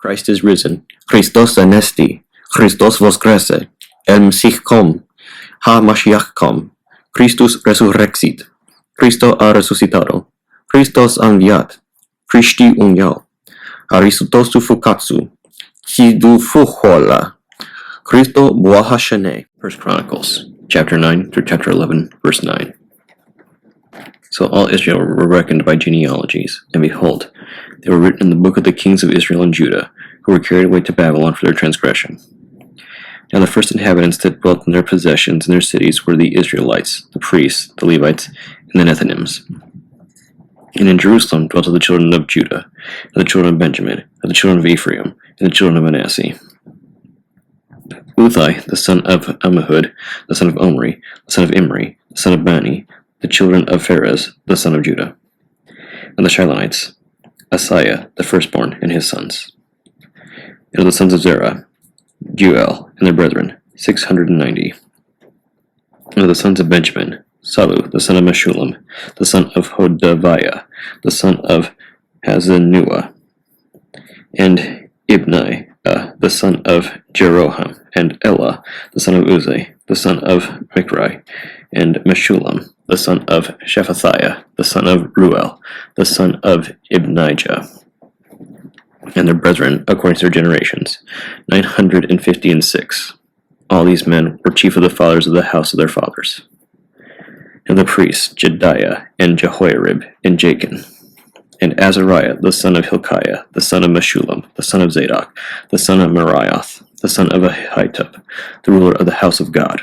Christ is risen. Christos anesti. Christos voskresce. El Mesich kom. Ha Mashiach kom. Christus resurrexit. Cristo ha resucitado. Christos anviat. Christi unial. Aristotosu fukatsu. Hidu fuhola. Christo boahashane. 1 Chronicles, chapter 9 through chapter 11, verse 9. So all Israel were reckoned by genealogies, and behold, they were written in the book of the kings of Israel and Judah, who were carried away to Babylon for their transgression. Now the first inhabitants that dwelt in their possessions and their cities were the Israelites, the priests, the Levites, and the Nethinims. And in Jerusalem dwelt the children of Judah, and the children of Benjamin, and the children of Ephraim, and the children of Manasseh. Uthai, the son of Ammihud, the son of Omri, the son of Imri, the son of Bani, the children of Pharez, the son of Judah. And the Shilonites, Asaiah, the firstborn, and his sons. And of the sons of Zerah, Juel, and their brethren, 690. And of the sons of Benjamin, Salu, the son of Meshullam, the son of Hodaviah, the son of Hazanuah, and Ibni, the son of Jeroham, and Elah, the son of Uzai, the son of Michri, and Meshullam, the son of Shephathiah, the son of Ruel, the son of Ibnijah, and their brethren, according to their generations, 956. All these men were chief of the fathers of the house of their fathers. And the priests, Jediah, and Jehoiarib, and Jachin, and Azariah, the son of Hilkiah, the son of Meshullam, the son of Zadok, the son of Merioth, the son of Ahitub, the ruler of the house of God.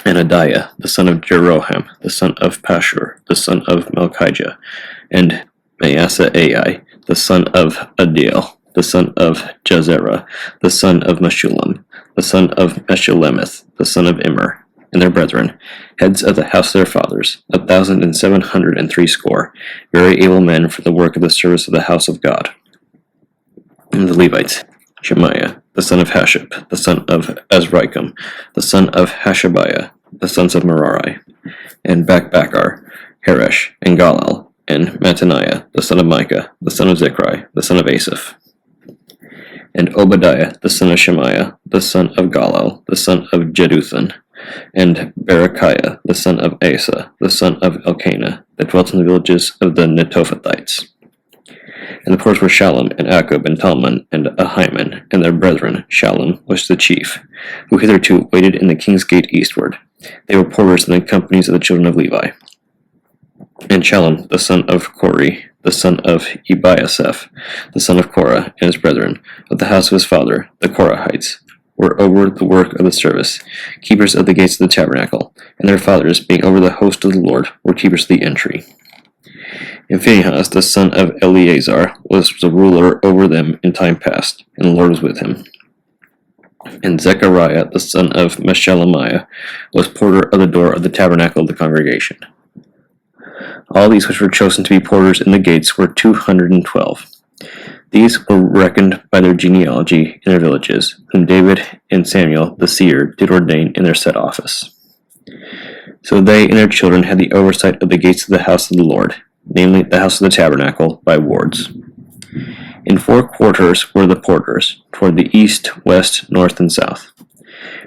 And Adiah, the son of Jeroham, the son of Pashur, the son of Malchijah, and Maaseiah, the son of Adiel, the son of Jazerah, the son of Meshullam, the son of Meshulemeth, the son of Immer, and their brethren, heads of the house of their fathers, 1,760, very able men for the work of the service of the house of God. And the Levites, Shemaiah, the son of Hashab, the son of Azrikam, the son of Hashabiah, the sons of Merari, and Bakbakar, Haresh, and Galal, and Mattaniah, the son of Micah, the son of Zechri, the son of Asaph, and Obadiah, the son of Shemaiah, the son of Galal, the son of Jeduthun, and Berechiah, the son of Asa, the son of Elkanah, that dwelt in the villages of the Netophathites. And the porters were Shallum, and Akub, and Talmon, and Ahiman, and their brethren. Shallum was the chief, who hitherto waited in the king's gate eastward. They were porters in the companies of the children of Levi. And Shallum, the son of Kori, the son of Ebiasaph, the son of Korah, and his brethren, of the house of his father, the Korahites, were over the work of the service, keepers of the gates of the tabernacle, and their fathers, being over the host of the Lord, were keepers of the entry. And Phinehas, the son of Eleazar, was the ruler over them in time past, and the Lord was with him. And Zechariah, the son of Meshelemiah, was porter of the door of the tabernacle of the congregation. All these which were chosen to be porters in the gates were 212. These were reckoned by their genealogy in their villages, whom David and Samuel the seer did ordain in their set office. So they and their children had the oversight of the gates of the house of the Lord, namely the house of the tabernacle, by wards. In 4 quarters were the porters, toward the east, west, north, and south.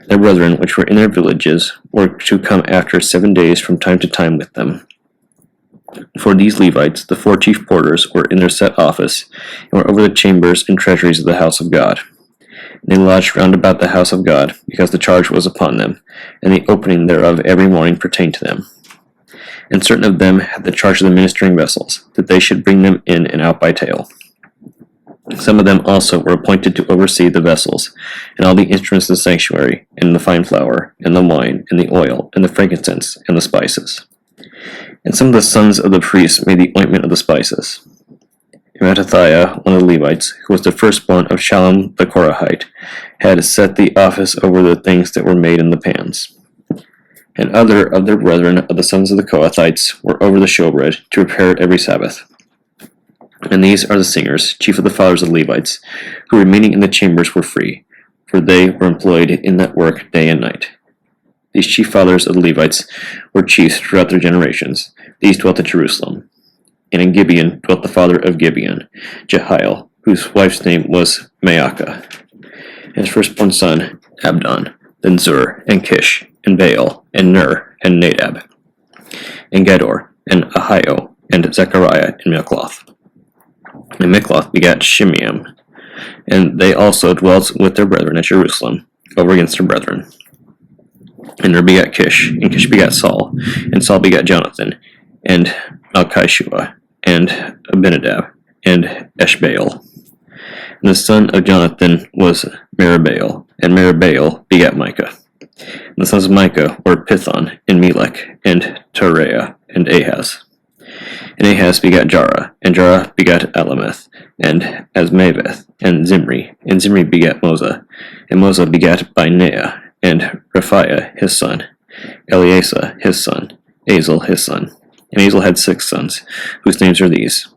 Their brethren, which were in their villages, were to come after 7 days from time to time with them. For these Levites, the 4 chief porters were in their set office, and were over the chambers and treasuries of the house of God. And they lodged round about the house of God, because the charge was upon them, and the opening thereof every morning pertained to them. And certain of them had the charge of the ministering vessels, that they should bring them in and out by tale. Some of them also were appointed to oversee the vessels, and all the instruments of the sanctuary, and the fine flour, and the wine, and the oil, and the frankincense, and the spices. And some of the sons of the priests made the ointment of the spices. And Mattithiah, one of the Levites, who was the firstborn of Shallum the Korahite, had set the office over the things that were made in the pans. And other of their brethren of the sons of the Kohathites were over the showbread, to prepare it every Sabbath. And these are the singers, chief of the fathers of the Levites, who remaining in the chambers were free, for they were employed in that work day and night. These chief fathers of the Levites were chiefs throughout their generations. These dwelt at Jerusalem. And in Gibeon dwelt the father of Gibeon, Jehiel, whose wife's name was Maacah, and his firstborn son Abdon, then Zur, and Kish, and Baal, and Ner, and Nadab, and Gedor, and Ahio, and Zechariah, and Mikloth. And Mikloth begat Shimeam, and they also dwelt with their brethren at Jerusalem, over against their brethren. And Ner begat Kish, and Kish begat Saul, and Saul begat Jonathan, and Malchishua, and Abinadab, and Eshbaal. And the son of Jonathan was Meribaal, and Meribaal begat Micah. And the sons of Micah were Pithon, and Melech, and Tareah, and Ahaz. And Ahaz begat Jarah, and Jarah begat Alameth, and Asmaveth, and Zimri begat Moza, and Moza begat Binea, and Raphiah his son, Eleasa his son, Azel his son. And Azel had 6 sons, whose names are these: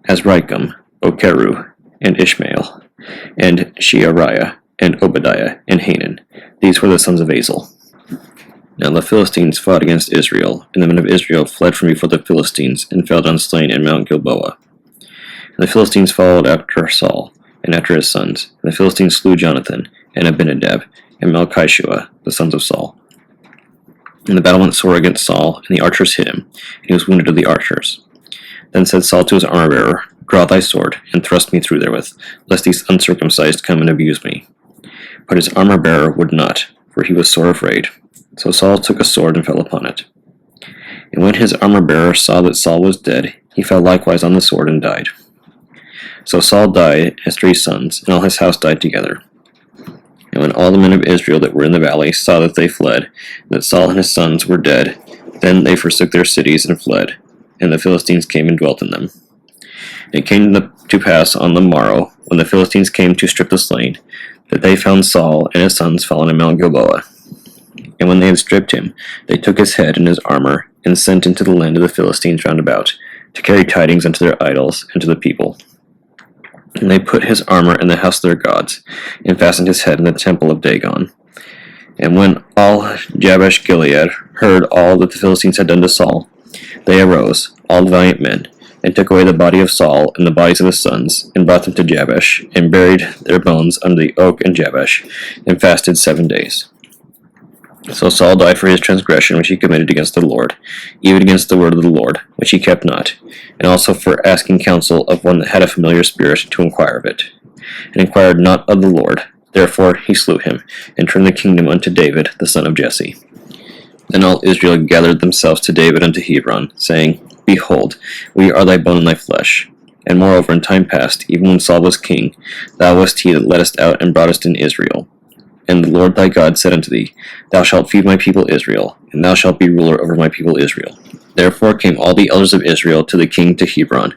Azrikam, Bokeru, and Ishmael, and Sheariah, and Obadiah, and Hanan. These were the sons of Azel. Now the Philistines fought against Israel, and the men of Israel fled from before the Philistines, and fell down slain in Mount Gilboa. And the Philistines followed after Saul, and after his sons. And the Philistines slew Jonathan, and Abinadab, and Malchishua, the sons of Saul. And the battle went sore against Saul, and the archers hit him, and he was wounded of the archers. Then said Saul to his armor-bearer, Draw thy sword, and thrust me through therewith, lest these uncircumcised come and abuse me. But his armor-bearer would not, for he was sore afraid. So Saul took a sword and fell upon it. And when his armor-bearer saw that Saul was dead, he fell likewise on the sword and died. So Saul died, and his 3 sons, and all his house died together. And when all the men of Israel that were in the valley saw that they fled, and that Saul and his sons were dead, then they forsook their cities and fled, and the Philistines came and dwelt in them. And it came to pass on the morrow, when the Philistines came to strip the slain, that they found Saul and his sons fallen in Mount Gilboa. And when they had stripped him, they took his head and his armor, and sent into the land of the Philistines round about, to carry tidings unto their idols and to the people. And they put his armor in the house of their gods, and fastened his head in the temple of Dagon. And when all Jabesh Gilead heard all that the Philistines had done to Saul, they arose, all the valiant men, and took away the body of Saul and the bodies of his sons, and brought them to Jabesh, and buried their bones under the oak in Jabesh, and fasted 7 days. So Saul died for his transgression which he committed against the Lord, even against the word of the Lord, which he kept not, and also for asking counsel of one that had a familiar spirit to inquire of it, and inquired not of the Lord. Therefore he slew him, and turned the kingdom unto David, the son of Jesse. Then all Israel gathered themselves to David unto Hebron, saying, Behold, we are thy bone and thy flesh. And moreover, in time past, even when Saul was king, thou wast he that leddest out and broughtest in Israel. And the Lord thy God said unto thee, Thou shalt feed my people Israel, and thou shalt be ruler over my people Israel. Therefore came all the elders of Israel to the king to Hebron,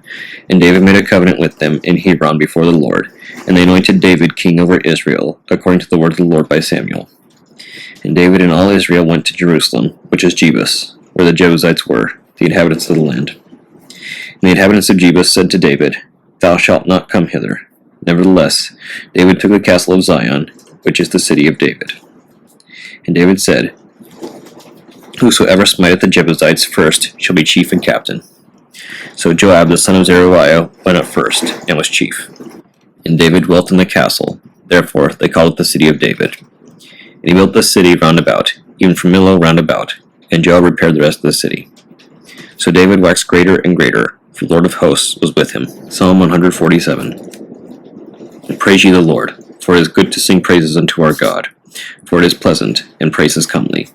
and David made a covenant with them in Hebron before the Lord, and they anointed David king over Israel, according to the word of the Lord by Samuel. And David and all Israel went to Jerusalem, which is Jebus, where the Jebusites were, the inhabitants of the land. And the inhabitants of Jebus said to David, Thou shalt not come hither. Nevertheless, David took the castle of Zion, which is the city of David. And David said, Whosoever smiteth the Jebusites first shall be chief and captain. So Joab the son of Zeruiah went up first, and was chief. And David dwelt in the castle, therefore they called it the city of David. And he built the city round about, even from Millo round about, and Joab repaired the rest of the city. So David waxed greater and greater, for the Lord of hosts was with him. Psalm 147. Praise ye the Lord, for it is good to sing praises unto our God, for it is pleasant, and praise is comely.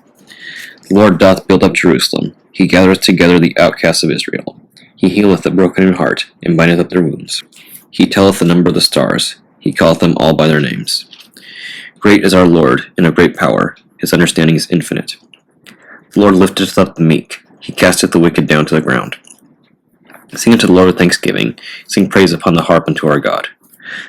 The Lord doth build up Jerusalem, he gathereth together the outcasts of Israel. He healeth the broken in heart, and bindeth up their wounds. He telleth the number of the stars, he calleth them all by their names. Great is our Lord, and of great power, his understanding is infinite. The Lord lifteth up the meek, he casteth the wicked down to the ground. Sing unto the Lord with thanksgiving, sing praise upon the harp unto our God,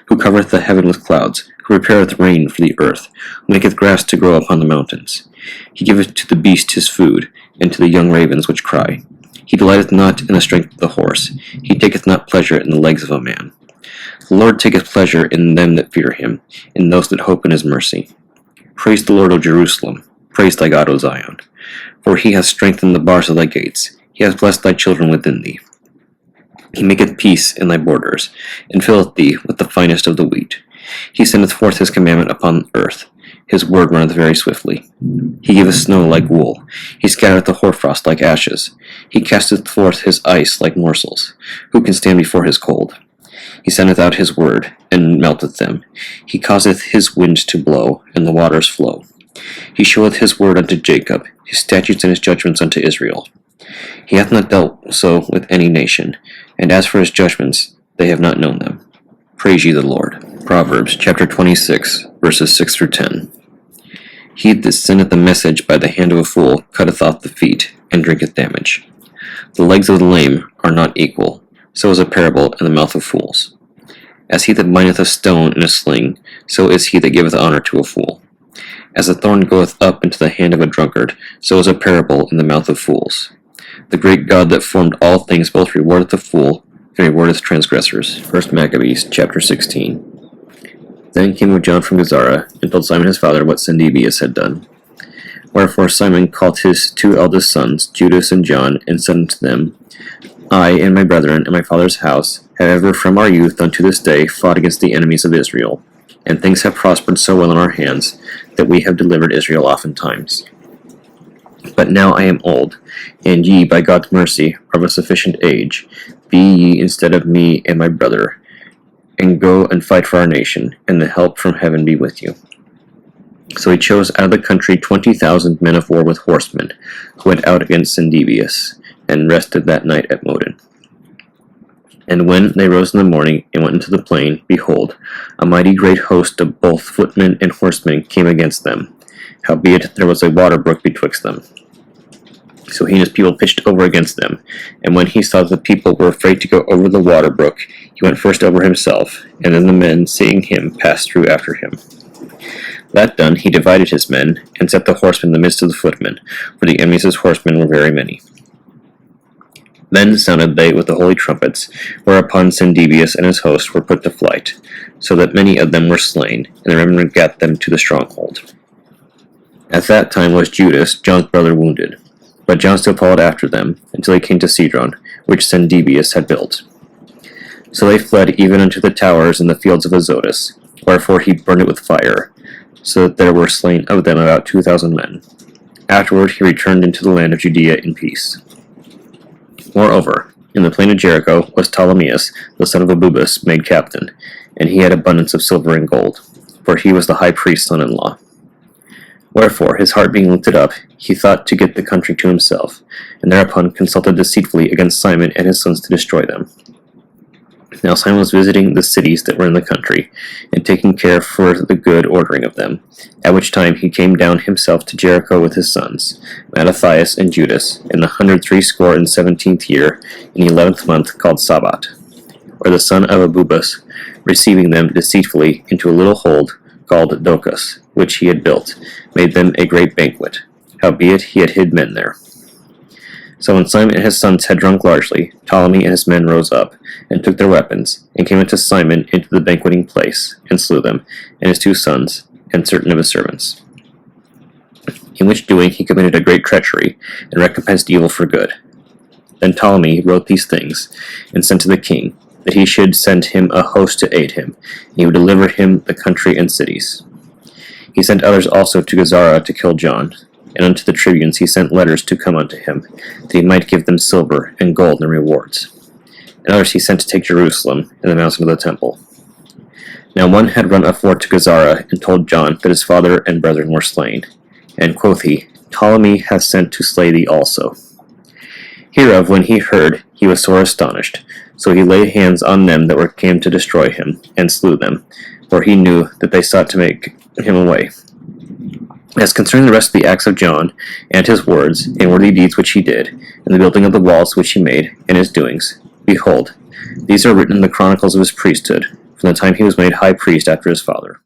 who covereth the heaven with clouds, who prepareth rain for the earth, who maketh grass to grow upon the mountains. He giveth to the beast his food, and to the young ravens which cry. He delighteth not in the strength of the horse, he taketh not pleasure in the legs of a man. The Lord taketh pleasure in them that fear him, in those that hope in his mercy. Praise the Lord, O Jerusalem, praise thy God, O Zion. For he hath strengthened the bars of thy gates, he hath blessed thy children within thee. He maketh peace in thy borders, and filleth thee with the finest of the wheat. He sendeth forth his commandment upon earth. His word runneth very swiftly. He giveth snow like wool. He scattereth the hoarfrost like ashes. He casteth forth his ice like morsels. Who can stand before his cold? He sendeth out his word, and melteth them. He causeth his wind to blow, and the waters flow. He showeth his word unto Jacob, his statutes and his judgments unto Israel. He hath not dealt so with any nation, and as for his judgments, they have not known them. Praise ye the Lord. Proverbs chapter 26, verses 6 through 10. He that sendeth a message by the hand of a fool cutteth off the feet, and drinketh damage. The legs of the lame are not equal, so is a parable in the mouth of fools. As he that bindeth a stone in a sling, so is he that giveth honor to a fool. As a thorn goeth up into the hand of a drunkard, so is a parable in the mouth of fools. The great God that formed all things both rewardeth the fool, and rewardeth transgressors. 1 Maccabees chapter 16. Then came John from Gazara, and told Simon his father what Sendibius had done. Wherefore Simon called his 2 eldest sons, Judas and John, and said unto them, I and my brethren and my father's house have ever from our youth unto this day fought against the enemies of Israel, and things have prospered so well in our hands that we have delivered Israel oftentimes. But now I am old, and ye, by God's mercy, are of a sufficient age. Be ye instead of me and my brother, and go and fight for our nation, and the help from heaven be with you. So he chose out of the country 20,000 men of war with horsemen, who went out against Sendibius, and rested that night at Modin. And when they rose in the morning and went into the plain, behold, a mighty great host of both footmen and horsemen came against them. Howbeit there was a water brook betwixt them. So he and his people pitched over against them, and when he saw that the people were afraid to go over the water brook, he went first over himself, and then the men, seeing him, passed through after him. That done, he divided his men, and set the horsemen in the midst of the footmen, for the enemies of his horsemen were very many. Then sounded they with the holy trumpets, whereupon Sendibius and his host were put to flight, so that many of them were slain, and the remnant gat them to the stronghold. At that time was Judas, John's brother, wounded, but John still followed after them, until he came to Cedron, which Sendibius had built. So they fled even unto the towers in the fields of Azotus, wherefore he burned it with fire, so that there were slain of them about 2,000 men. Afterward he returned into the land of Judea in peace. Moreover, in the plain of Jericho was Ptolemeus, the son of Abubus, made captain, and he had abundance of silver and gold, for he was the high priest's son-in-law. Wherefore, his heart being lifted up, he thought to get the country to himself, and thereupon consulted deceitfully against Simon and his sons to destroy them. Now Simon was visiting the cities that were in the country, and taking care for the good ordering of them, at which time he came down himself to Jericho with his sons, Mattathias and Judas, in the 117th year, in the 11th month, called Sabbat, or the son of Abubus, receiving them deceitfully into a little hold, called Docus, which he had built, made them a great banquet. Howbeit he had hid men there. So when Simon and his sons had drunk largely, Ptolemy and his men rose up, and took their weapons, and came unto Simon into the banqueting place, and slew them, and his 2 sons, and certain of his servants. In which doing he committed a great treachery, and recompensed evil for good. Then Ptolemy wrote these things, and sent to the king, that he should send him a host to aid him, and he would deliver him the country and cities. He sent others also to Gazara to kill John, and unto the tribunes he sent letters to come unto him, that he might give them silver and gold and rewards. And others he sent to take Jerusalem and the mountain of the temple. Now one had run afore to Gazara, and told John that his father and brethren were slain. And quoth he, Ptolemy hath sent to slay thee also. Hereof when he heard, he was sore astonished. So he laid hands on them that were came to destroy him, and slew them, for he knew that they sought to make him away. As concerning the rest of the acts of John, and his words, and worthy deeds which he did, and the building of the walls which he made, and his doings, behold, these are written in the Chronicles of his priesthood, from the time he was made high priest after his father.